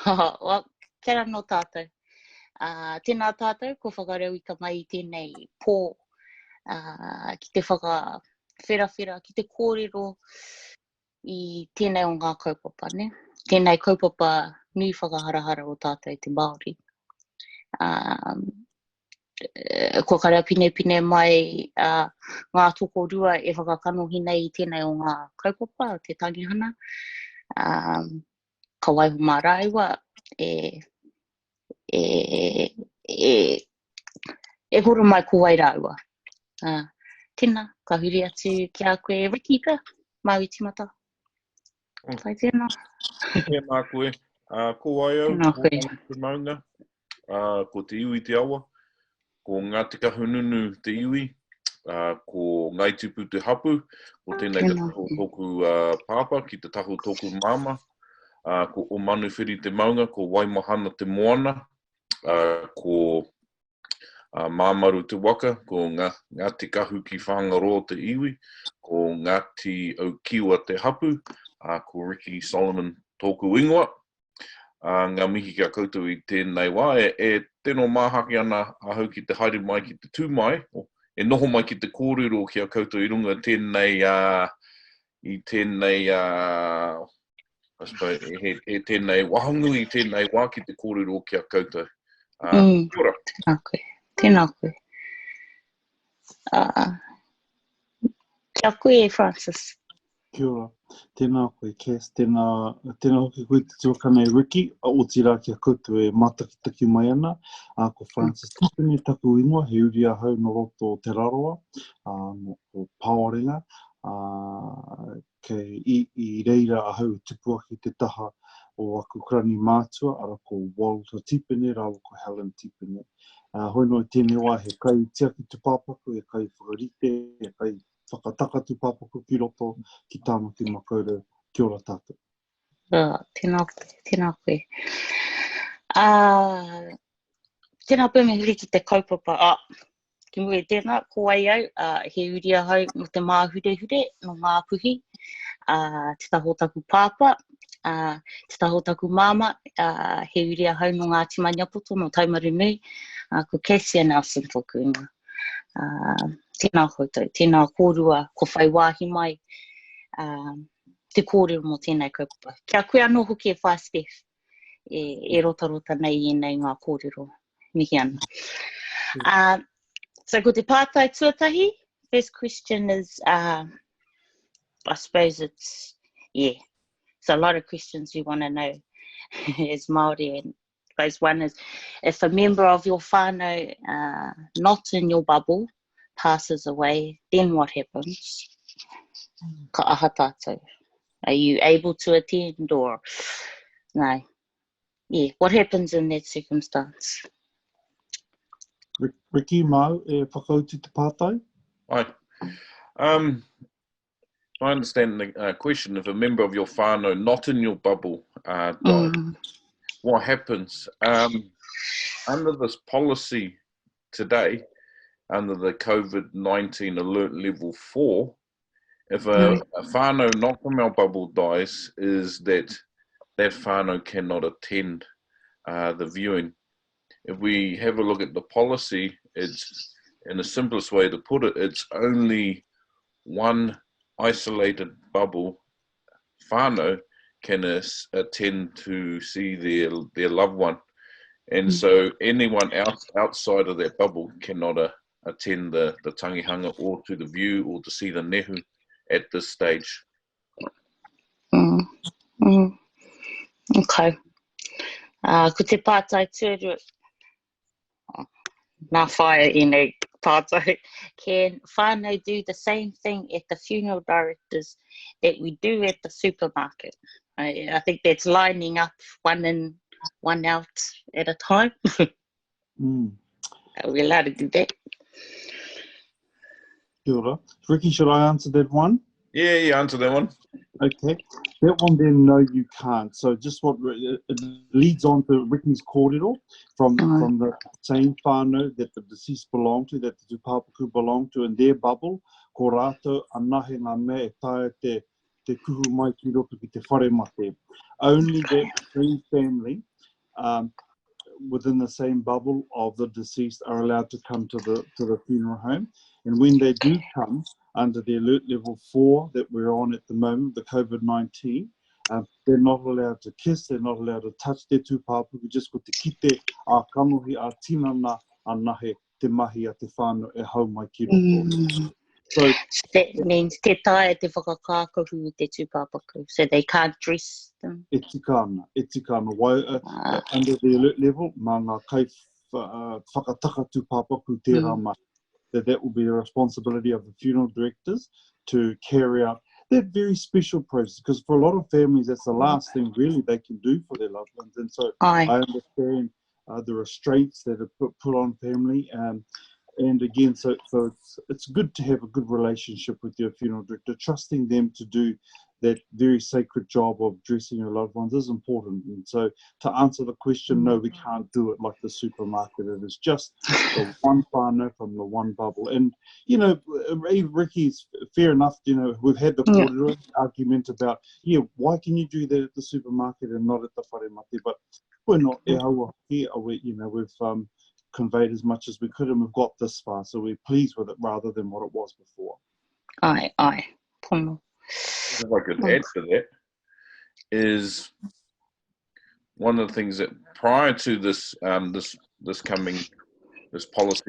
Well, kera no tātou. Tēnā tātou, ko whakareu I ka mai I tēnei pō, ki te whakawhirawhira, ki te kōrero I tēnei o ngā kaupapa, ne? Tēnei kaupapa nui whakaharahara o tātou te Māori. Ko ka rea pine mai ngā toko rua e whakakanohi nei I tēnei o ngā kaupapa, te Tangihanga. Ka waiho mā rāiwa e horo mai ko wai rāua. Tēnā, ka huri atu ki a koe Rikki ka, Māui timata. Tai tēnā. Tēnā koe. Ko wai au, ko te maunga, ko te iwi te awa, ko ngā te kahununu te iwi, ko ngai tupu te hapu, ko tēnei te tahu tōku pāpa ki te tahu tōku māma, ko o manu whiri te maunga, ko waimahana te moana, ko māmaru te waka, ko ngā te kahu ki whangaroa te iwi, ko ngā te au kiwa te hapu, ko Rikki Solomon tōku ingoa. Ngā mihi kia koutou I tēnei wā, tēnō māhaki ana ahau ki te haere mai ki te tūmai, e noho mai ki te kōrero kia koutou I runga tēnei, I tēnei, I suppose, tēnei wahangu I tēnei wā ki te kōrero kia koutou. Kia ora. Tēnā koe. Tēnā koe. Kia koe, Francis. Kia ora. Tēnā koe, Cass. Tēnā hoki koe te tuakana Rikki. O tira kia koutou e mātakitaki mai ana. Ko Francis Tipene taku ingoa, he uri ahau no roto o te raroa, o Paerangi. I reira ahau tupua ki te taha o aku krani mātua, ara ko Walter Tipene, rawa ko Helen Tipene. Hoi no tēnei wā he kai tia ki te pāpaku, he kai whakarite, he kai whakataka tu pāpaku ki roto ki tāmaki makaurau. Kia ora tātou. Tēnā koe. Tēnā pēr me huri ki te kaupapa. Ki mua tēnā, ko ai au, he uri ahau no te māhure no ngā puhi. Te taho taku pāpa, te taho taku māma, he uri ahau no ngā timanya poto no taumaru nui, ko Cassia Nelson tōku ingoa. Tēnā koutou, tēnā kōrua, ko whai wāhi mai, te kōrero mo tēnei kaupapa. Kia koe anō hoki e whai Steph, e rota nei I nei ngā kōrero, mihi ana. So ko te pātai tuatahi, first question is, I suppose it's a lot of questions we want to know as Māori. And I suppose one is, if a member of your whānau not in your bubble passes away, then what happens? Ka aha tātou. Are you able to attend or no? What happens in that circumstance? Rikki, Mau, e whakauti te pātai? Ai. I understand the question. If a member of your whānau not in your bubble dies, what happens? Under this policy today, under the COVID-19 alert level 4, if a whānau not from our bubble dies, is that whānau cannot attend the viewing. If we have a look at the policy, it's, in the simplest way to put it, it's only one isolated bubble whānau can attend to see their loved one. And so anyone outside of that bubble cannot attend the tangihanga or to the view or to see the nehu at this stage. Okay. Ko te pātai tūru, nā whaia I tātou, can whānau do the same thing at the funeral directors that we do at the supermarket? I think that's lining up one in, one out at a time. Are we allowed to do that? Kia ora. Rikki, should I answer that one? Yeah, answer that one. Okay. That one then, no, you can't. So just what it leads on to Rikki's kōrero from the same whānau that the deceased belonged to, that the tūpāpaku belonged to in their bubble, ko rātou anahe ngā mea e tae te te kuhu mai ki roto ki te whare mate. Only that same family within the same bubble of the deceased are allowed to come to the funeral home. And when they do come under the alert level 4 that we're on at the moment, the COVID-19, they're not allowed to kiss, they're not allowed to touch their tūpāpuku, just ko te kite a kanohi a tinana anahe te mahi a te whānau e hau mai ki roto. So that means te tae te whakakākahu i te tūpāpaku, so they can't dress them. E tikana. Wai, under the alert level, mā ngā kai whakataka tūpāpaku tērā mai. That will be the responsibility of the funeral directors to carry out that very special process, because for a lot of families, that's the last thing really they can do for their loved ones. And so I understand the restraints that are put on family. And again, so it's good to have a good relationship with your funeral director. Trusting them to do that very sacred job of dressing your loved ones is important. And so to answer the question, no, we can't do it like the supermarket. It is just the one whānau from the one bubble. And, you know, Rikki's fair enough, you know, we've had the korero argument about, why can you do that at the supermarket and not at the whare mate? But we're not e aua here, you know, we've conveyed as much as we could and we've got this far. So we're pleased with it rather than what it was before. Aye. Pono. If I could add to that, is one of the things that prior to this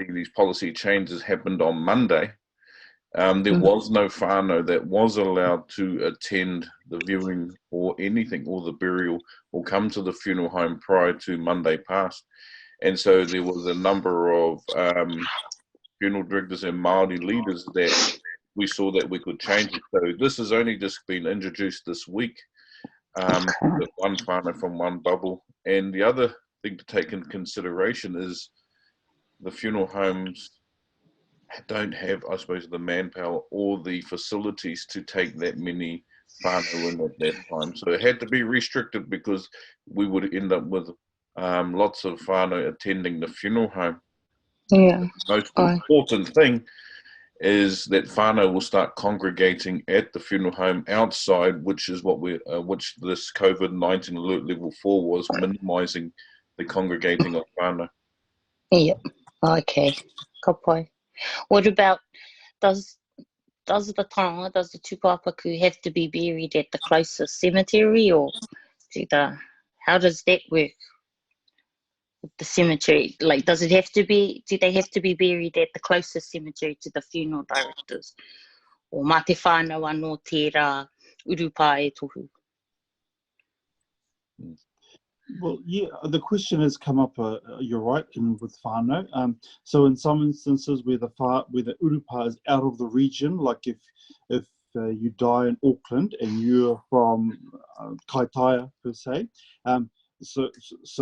these policy changes happened on Monday. There was no whānau that was allowed to attend the viewing or anything, or the burial, or come to the funeral home prior to Monday past. And so there was a number of funeral directors and Māori leaders that we saw that we could change it. So this has only just been introduced this week, with one whānau from one bubble. And the other thing to take into consideration is the funeral homes don't have, I suppose, the manpower or the facilities to take that many whānau in at that time. So it had to be restricted because we would end up with lots of whānau attending the funeral home. Yeah. The most important thing is that whānau will start congregating at the funeral home outside, which is what which this COVID-19 alert level 4 was, minimising the congregating of whānau. Yep. Okay. Ka pai. What about, does the tūpāpaku have to be buried at the closest cemetery, or how does that work? The cemetery, like, do they have to be buried at the closest cemetery to the funeral directors, or mā te whānau anō tērā urupa e tohu? Well, yeah, the question has come up, you're right, with whānau. So in some instances where the urupa is out of the region, like if you die in Auckland and you're from Kaitaia per se, so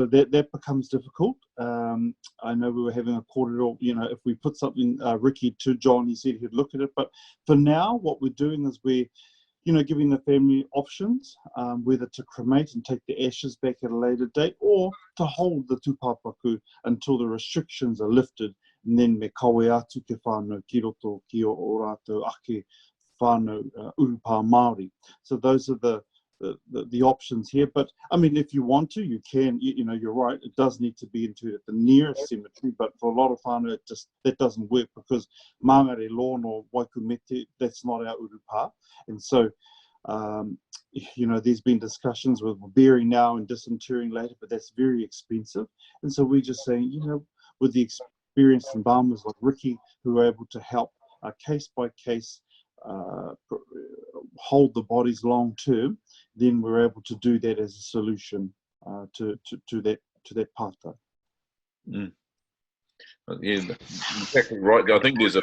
that becomes difficult. I know we were having a korero, you know, if we put something, Rikki, to John, he said he'd look at it. But for now, what we're doing is we're, you know, giving the family options, whether to cremate and take the ashes back at a later date, or to hold the tūpāpaku until the restrictions are lifted, and then me kawe atu ke whānau ki roto ki o rātou ake whānau urupa Māori. So those are the options here. But I mean, if you want to, you can. You know, you're right, it does need to be interred at the nearest cemetery, but for a lot of whānau, that doesn't work, because Māngare Lawn or Waikumete, that's not our urupa. And so you know, there's been discussions with burying now and disinterring later, but that's very expensive. And so we're just saying, you know, with the experienced embalmers like Rikki, who are able to help case by case hold the bodies long term, then we're able to do that as a solution to that pata. Yeah, exactly right. I think there's a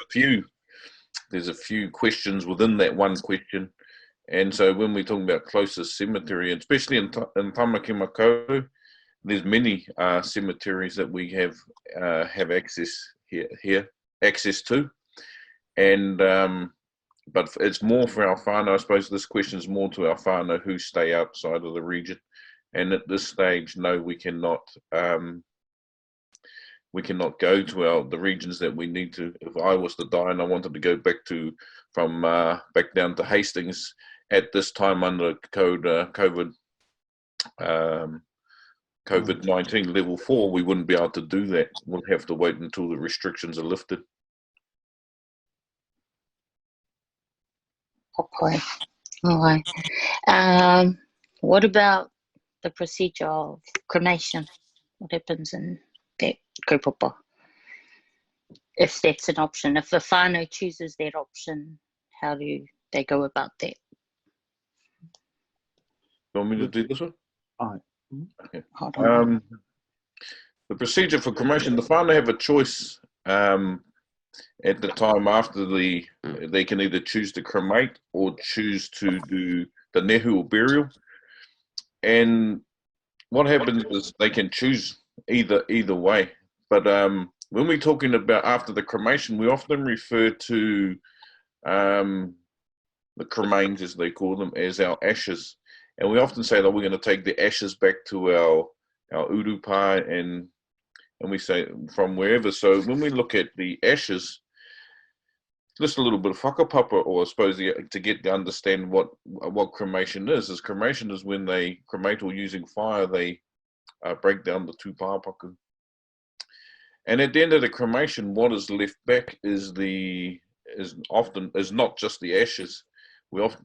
few questions within that one question, and so when we're talking about closest cemetery, and especially in Tamaki Makaurau, there's many cemeteries that we have access to, and but it's more for our whānau. I suppose this question is more to our whānau who stay outside of the region, and at this stage, no, we cannot go to the regions that we need to. If I was to die and I wanted to go back down to Hastings at this time under COVID-19 level 4, we wouldn't be able to do that. We'll have to wait until the restrictions are lifted. Okay. Alright. What about the procedure of cremation? What happens in that kaupapa? If that's an option, if the whānau chooses that option, how do they go about that? You want me to do this one? Aye. Okay. Hold on. The procedure for cremation, the whānau have a choice at the time after they can either choose to cremate or choose to do the nehu or burial. And what happens is they can choose either way. But when we're talking about after the cremation, we often refer to the cremains, as they call them, as our ashes. And we often say that we're going to take the ashes back to our urupa and we say from wherever. So when we look at the ashes, just a little bit of whakapapa, or I suppose to get to understand what cremation is cremation is when they cremate or using fire, they break down the tūpāpaku. And at the end of the cremation, what is left back is not just the ashes.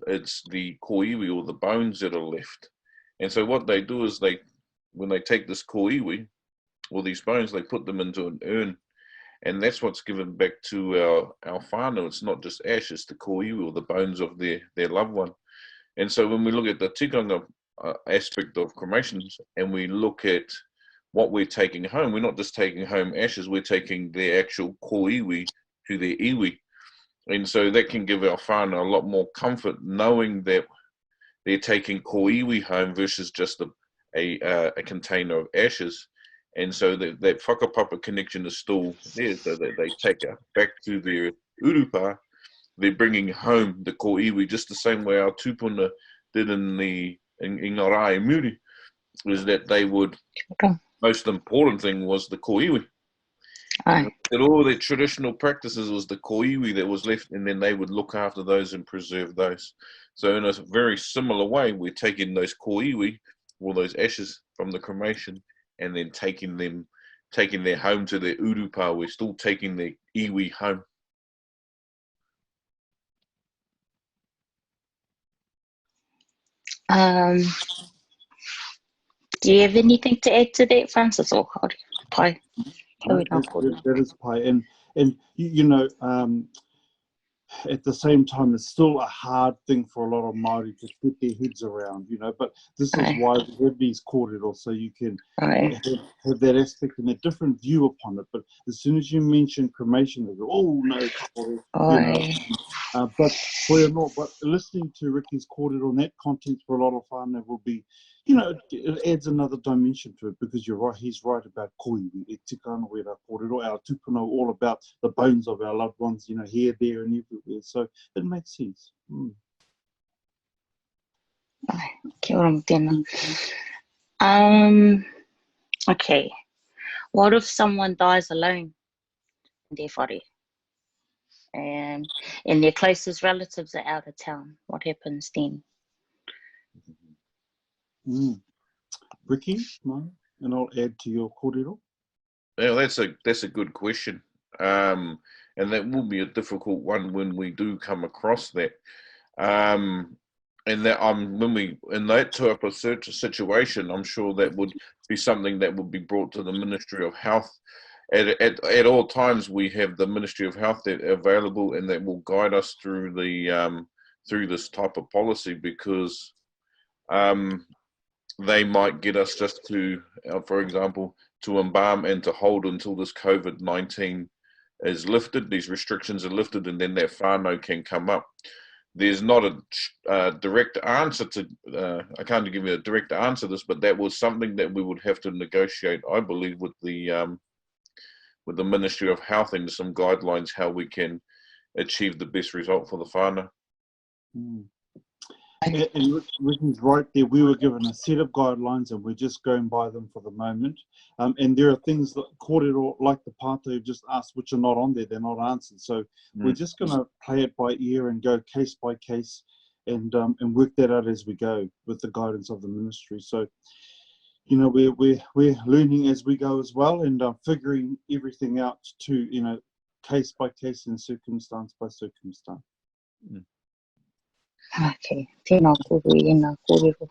It's the koiwi or the bones that are left. And so what they do is when they take this koiwi or these bones, they put them into an urn. And that's what's given back to our whānau. It's not just ashes, the koiwi or the bones of their loved one. And so when we look at the tikanga aspect of cremations and we look at what we're taking home, we're not just taking home ashes, we're taking their actual koiwi to their iwi. And so that can give our whānau a lot more comfort knowing that they're taking koiwi home versus just a container of ashes. And so that whakapapa connection is still there, so that they take it back to their urupa. They're bringing home the koiwi just the same way our tupuna did in Ngā Rā Muri, is that they would, most important thing was the koiwi. Aye. And all their traditional practices was the koiwi that was left, and then they would look after those and preserve those. So in a very similar way, we're taking those koiwi, or those ashes from the cremation, and then taking their home to their urupa. We're still taking their iwi home. Do you have anything to add to that, Francis, or Pai? That is Pai. And you know, at the same time, it's still a hard thing for a lot of Māori to get their heads around, you know, but this is why we have these kōrero, so you can have that aspect and a different view upon it. But as soon as you mention cremation, they go, oh no, you know. But listening to Rikki's kōrero on that content for a lot of whānau will be, you know, it adds another dimension to it, because you're right, he's right about koiwi, e tika ana wera kōrero, our tupuna, all about the bones of our loved ones, you know, here, there and everywhere. So it makes sense. Kia ora mo tēnā. Okay, what if someone dies alone in their whare? And their closest relatives are out of town? What happens then? Rikki, and I'll add to your kōrero. Yeah, that's a good question, and that will be a difficult one when we do come across that. And that when we in that type of situation, I'm sure that would be something that would be brought to the Ministry of Health. At all times, we have the Ministry of Health that are available and that will guide us through through this type of policy, because they might get us just to, for example, to embalm and to hold until this COVID-19 is lifted, these restrictions are lifted, and then that whānau can come up. There's not a direct answer to, I can't give you a direct answer to this, but that was something that we would have to negotiate, I believe, with the Ministry of Health, and some guidelines how we can achieve the best result for the whānau. And Rikki's right there. We were given a set of guidelines and we're just going by them for the moment. And there are things that kōrero, like the pātai who just asked, which are not on there, they're not answered. So we're just going to play it by ear and go case by case. and work that out as we go with the guidance of the ministry. So, you know, we're learning as we go as well, and figuring everything out to, you know, case by case and circumstance by circumstance. Okay, tēnā kuru i ngā kōrero.